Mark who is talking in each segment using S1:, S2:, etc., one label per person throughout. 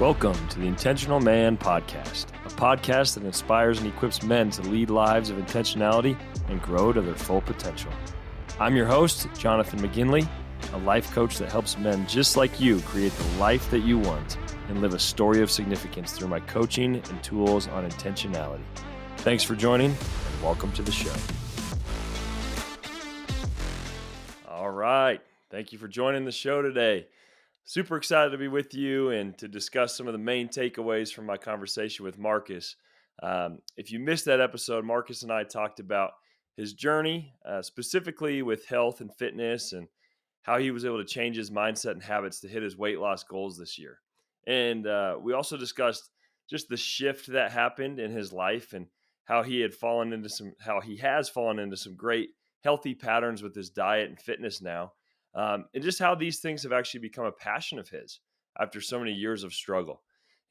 S1: Welcome to the Intentional Man Podcast, a podcast that inspires and equips men to lead lives of intentionality and grow to their full potential. I'm your host, Jonathan McGinley, a life coach that helps men just like you create the life that you want and live a story of significance through my coaching and tools on intentionality. Thanks for joining and welcome to the show. All right. Thank you for joining the show today. Super excited to be with you and to discuss some of the main takeaways from my conversation with Marcus. If you missed that episode, Marcus and I talked about his journey, specifically with health and fitness, and how he was able to change his mindset and habits to hit his weight loss goals this year. And we also discussed just the shift that happened in his life and how he has fallen into some great healthy patterns with his diet and fitness now. And just how these things have actually become a passion of his after so many years of struggle.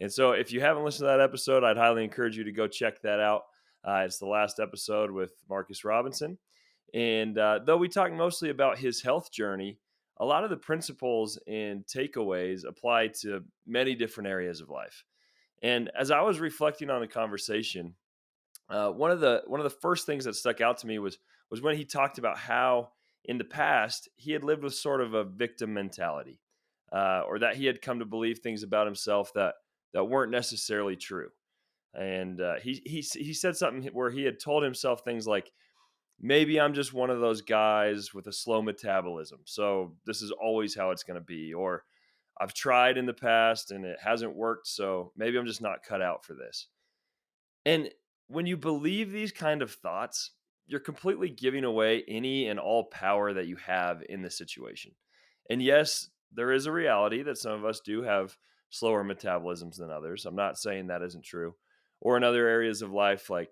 S1: And so if you haven't listened to that episode, I'd highly encourage you to go check that out. It's the last episode with Marcus Robinson. And though we talk mostly about his health journey, a lot of the principles and takeaways apply to many different areas of life. And as I was reflecting on the conversation, one of the first things that stuck out to me was when he talked about how in the past he had lived with sort of a victim mentality, or that he had come to believe things about himself that weren't necessarily true. And he said something where he had told himself things like, maybe I'm just one of those guys with a slow metabolism, so this is always how it's going to be, or I've tried in the past and it hasn't worked, so maybe I'm just not cut out for this. And when you believe these kind of thoughts, you're completely giving away any and all power that you have in the situation. And yes, there is a reality that some of us do have slower metabolisms than others. I'm not saying that isn't true. Or in other areas of life, like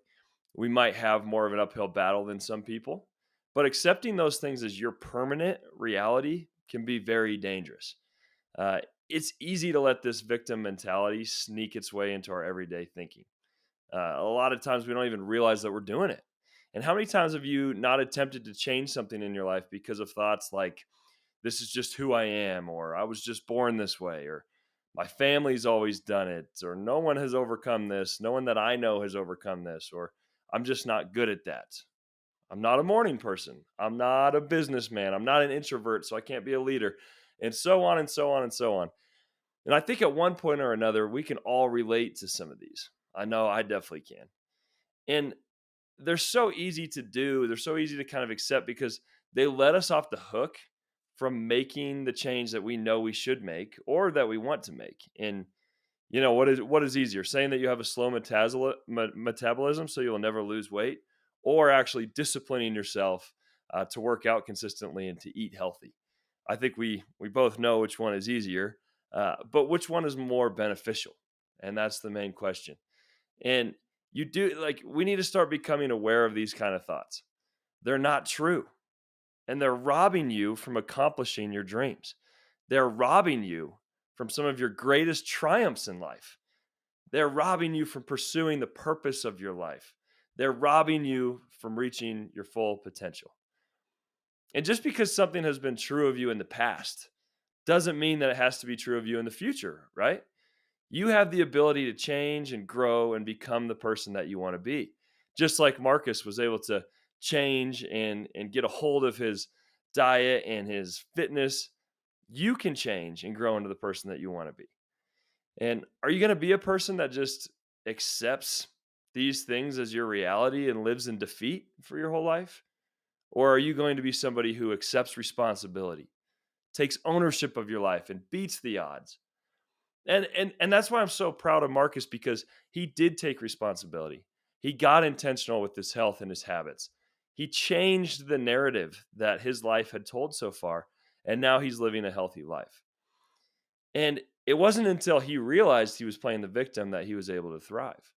S1: we might have more of an uphill battle than some people. But accepting those things as your permanent reality can be very dangerous. Uh, it's easy to let this victim mentality sneak its way into our everyday thinking. A lot of times we don't even realize that we're doing it. And how many times have you not attempted to change something in your life because of thoughts like, this is just who I am, or I was just born this way, or my family's always done it, or no one has overcome this, no one that I know has overcome this, or I'm just not good at that. I'm not a morning person. I'm not a businessman. I'm not an introvert, so I can't be a leader, and so on and so on and so on. And I think at one point or another, we can all relate to some of these. I know I definitely can. And they're so easy to do. They're so easy to kind of accept because they let us off the hook from making the change that we know we should make or that we want to make. And what is easier, saying that you have a slow metabolism so you'll never lose weight, or actually disciplining yourself to work out consistently and to eat healthy? I think we both know which one is easier, but which one is more beneficial? And that's the main question. And we need to start becoming aware of these kind of thoughts. They're not true. And they're robbing you from accomplishing your dreams. They're robbing you from some of your greatest triumphs in life. They're robbing you from pursuing the purpose of your life. They're robbing you from reaching your full potential. And just because something has been true of you in the past doesn't mean that it has to be true of you in the future, right? You have the ability to change and grow and become the person that you want to be. Just like Marcus was able to change and get a hold of his diet and his fitness, you can change and grow into the person that you want to be. And are you going to be a person that just accepts these things as your reality and lives in defeat for your whole life? Or are you going to be somebody who accepts responsibility, takes ownership of your life, and beats the odds? And that's why I'm so proud of Marcus, because he did take responsibility. He got intentional with his health and his habits. He changed the narrative that his life had told so far, and now he's living a healthy life. And it wasn't until he realized he was playing the victim that he was able to thrive.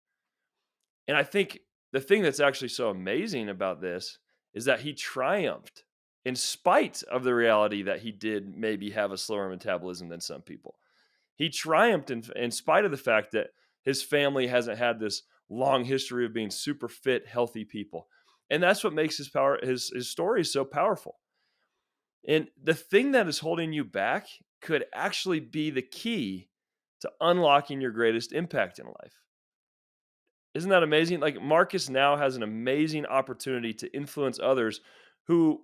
S1: And I think the thing that's actually so amazing about this is that he triumphed in spite of the reality that he did maybe have a slower metabolism than some people. He triumphed in spite of the fact that his family hasn't had this long history of being super fit, healthy people. And that's what makes his story so powerful. And the thing that is holding you back could actually be the key to unlocking your greatest impact in life. Isn't that amazing? Like Marcus now has an amazing opportunity to influence others who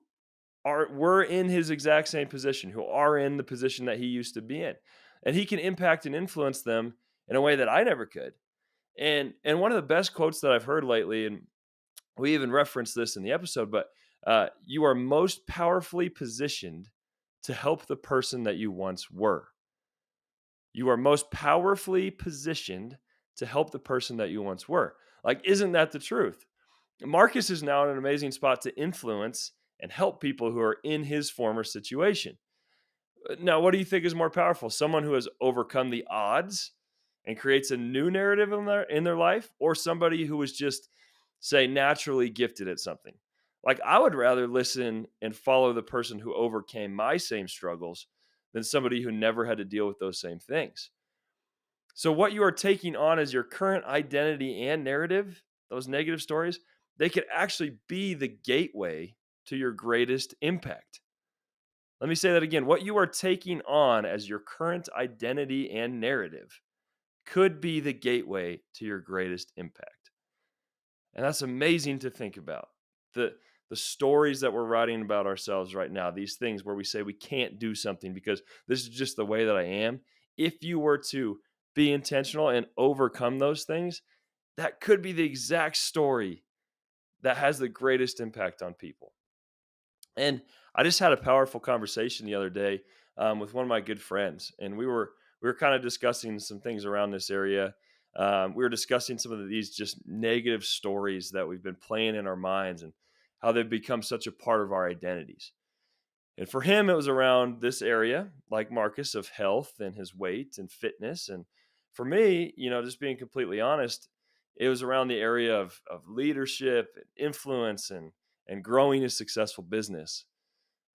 S1: were in his exact same position, who are in the position that he used to be in. And he can impact and influence them in a way that I never could. And one of the best quotes that I've heard lately, and we even referenced this in the episode, but you are most powerfully positioned to help the person that you once were. You are most powerfully positioned to help the person that you once were. Like, isn't that the truth? Marcus is now in an amazing spot to influence and help people who are in his former situation. Now, what do you think is more powerful? Someone who has overcome the odds and creates a new narrative in their life, or somebody who was just, say, naturally gifted at something? Like, I would rather listen and follow the person who overcame my same struggles than somebody who never had to deal with those same things. So, what you are taking on as your current identity and narrative, those negative stories, they could actually be the gateway to your greatest impact. Let me say that again. What you are taking on as your current identity and narrative could be the gateway to your greatest impact. And that's amazing to think about. The the stories that we're writing about ourselves right now, these things where we say we can't do something because this is just the way that I am. If you were to be intentional and overcome those things, that could be the exact story that has the greatest impact on people. And I just had a powerful conversation the other day with one of my good friends, and we were kind of discussing some things around this area. We were discussing some of these just negative stories that we've been playing in our minds and how they've become such a part of our identities. And for him, it was around this area, like Marcus, of health and his weight and fitness. And for me, just being completely honest, it was around the area of leadership and influence and growing a successful business.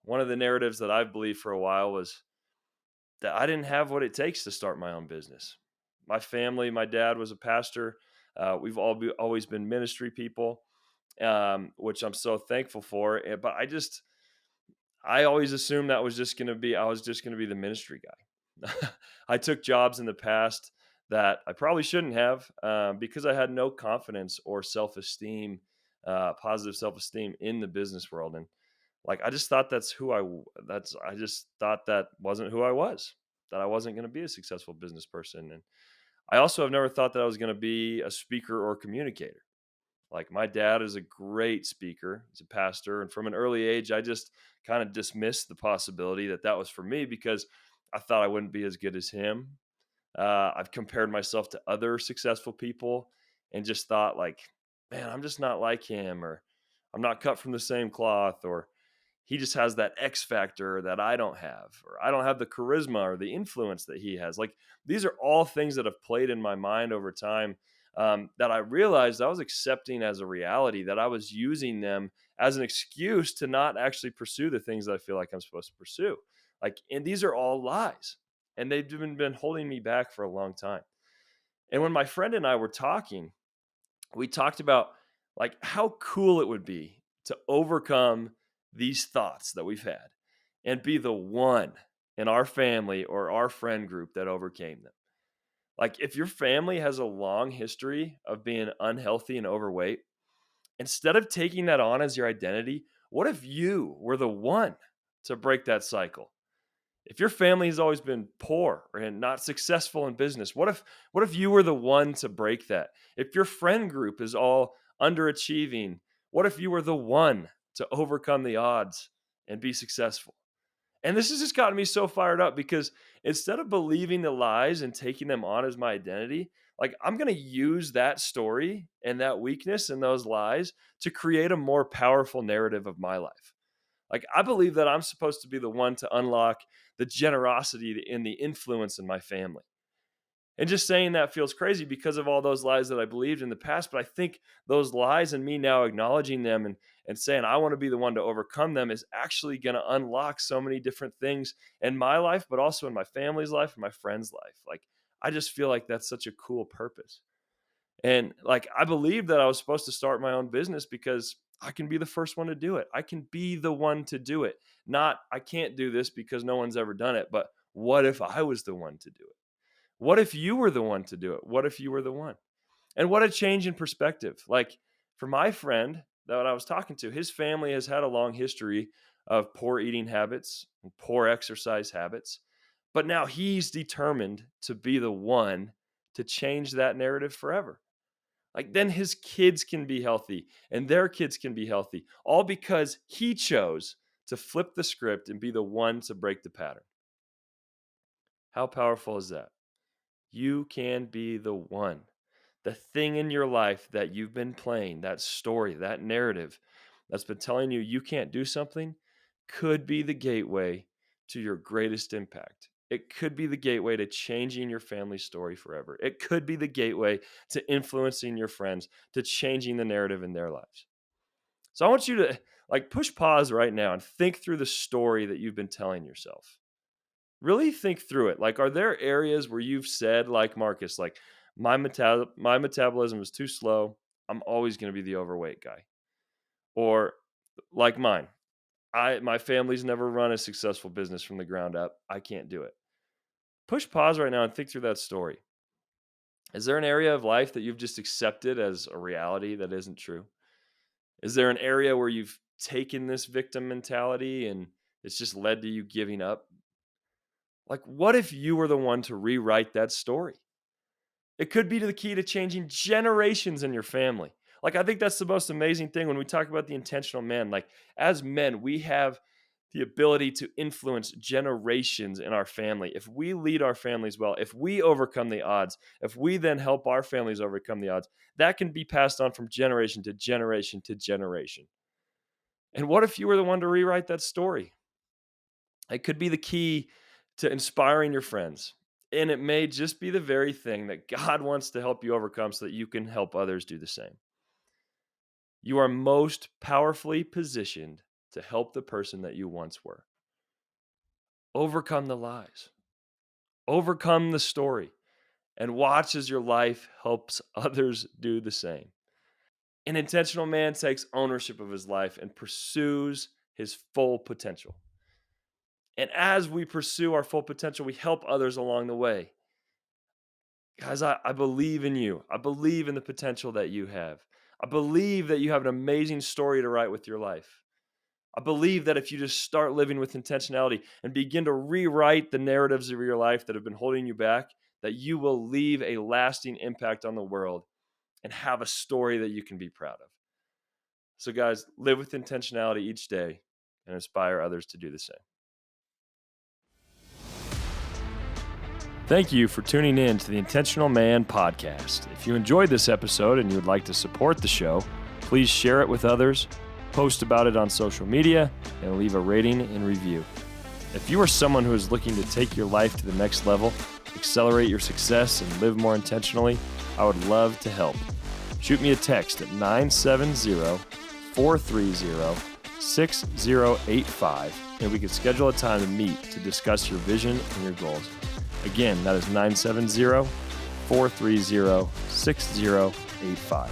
S1: One of the narratives that I've believed for a while was that I didn't have what it takes to start my own business. My family, my dad was a pastor. We've always been ministry people, which I'm so thankful for. But I always assumed that was just going to be, I was just going to be the ministry guy. I took jobs in the past that I probably shouldn't have because I had no confidence or self esteem, positive self esteem in the business world. And like, I just thought I just thought that wasn't who I was, that I wasn't going to be a successful business person. And I also have never thought that I was going to be a speaker or communicator. Like my dad is a great speaker, he's a pastor, and from an early age, I just kind of dismissed the possibility that that was for me because I thought I wouldn't be as good as him. I've compared myself to other successful people and just thought like, man, I'm just not like him, or I'm not cut from the same cloth, or he just has that X factor that I don't have, or I don't have the charisma or the influence that he has. Like these are all things that have played in my mind over time, that I realized I was accepting as a reality, that I was using them as an excuse to not actually pursue the things that I feel like I'm supposed to pursue. Like, and these are all lies, and they've been holding me back for a long time. And when my friend and I were talking, we talked about like how cool it would be to overcome these thoughts that we've had and be the one in our family or our friend group that overcame them. Like if your family has a long history of being unhealthy and overweight, instead of taking that on as your identity, what if you were the one to break that cycle? If your family has always been poor and not successful in business, what if you were the one to break that? If your friend group is all underachieving, what if you were the one to overcome the odds and be successful? And this has just gotten me so fired up because instead of believing the lies and taking them on as my identity, like I'm going to use that story and that weakness and those lies to create a more powerful narrative of my life. Like I believe that I'm supposed to be the one to unlock the generosity and the influence in my family. And just saying that feels crazy because of all those lies that I believed in the past. But I think those lies and me now acknowledging them and saying I want to be the one to overcome them is actually going to unlock so many different things in my life, but also in my family's life and my friends' life. Like I just feel like that's such a cool purpose. And like I believed that I was supposed to start my own business because I can be the first one to do it. I can be the one to do it. Not I can't do this because no one's ever done it, but what if I was the one to do it? What if you were the one to do it? What if you were the one? And what a change in perspective. Like for my friend that I was talking to, his family has had a long history of poor eating habits and poor exercise habits. But now he's determined to be the one to change that narrative forever. Like then his kids can be healthy and their kids can be healthy, all because he chose to flip the script and be the one to break the pattern. How powerful is that? You can be the one. The thing in your life that you've been playing, that story, that narrative that's been telling you you can't do something, could be the gateway to your greatest impact. It could be the gateway to changing your family story forever. It could be the gateway to influencing your friends, to changing the narrative in their lives. So I want you to like push pause right now and think through the story that you've been telling yourself. Really think through it. Like, are there areas where you've said, like Marcus, like my metabolism is too slow. I'm always going to be the overweight guy. Or like mine, my family's never run a successful business from the ground up. I can't do it. Push pause right now and think through that story. Is there an area of life that you've just accepted as a reality that isn't true? Is there an area where you've taken this victim mentality and it's just led to you giving up? Like, what if you were the one to rewrite that story? It could be the key to changing generations in your family. Like, I think that's the most amazing thing when we talk about the intentional man. Like, as men, we have the ability to influence generations in our family. If we lead our families well, if we overcome the odds, if we then help our families overcome the odds, that can be passed on from generation to generation to generation. And what if you were the one to rewrite that story? It could be the key to inspiring your friends. And it may just be the very thing that God wants to help you overcome so that you can help others do the same. You are most powerfully positioned to help the person that you once were. Overcome the lies, overcome the story, and watch as your life helps others do the same. An intentional man takes ownership of his life and pursues his full potential. And as we pursue our full potential, we help others along the way. Guys, I believe in you. I believe in the potential that you have. I believe that you have an amazing story to write with your life. I believe that if you just start living with intentionality and begin to rewrite the narratives of your life that have been holding you back, that you will leave a lasting impact on the world and have a story that you can be proud of. So guys, live with intentionality each day and inspire others to do the same. Thank you for tuning in to the Intentional Man podcast. If you enjoyed this episode and you would like to support the show, please share it with others, post about it on social media, and leave a rating and review. If you are someone who is looking to take your life to the next level, accelerate your success, and live more intentionally, I would love to help. Shoot me a text at 970-430-6085, and we can schedule a time to meet to discuss your vision and your goals. Again, that is 970-430-6085.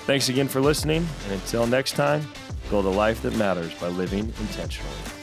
S1: Thanks again for listening, and until next time, build a life that matters by living intentionally.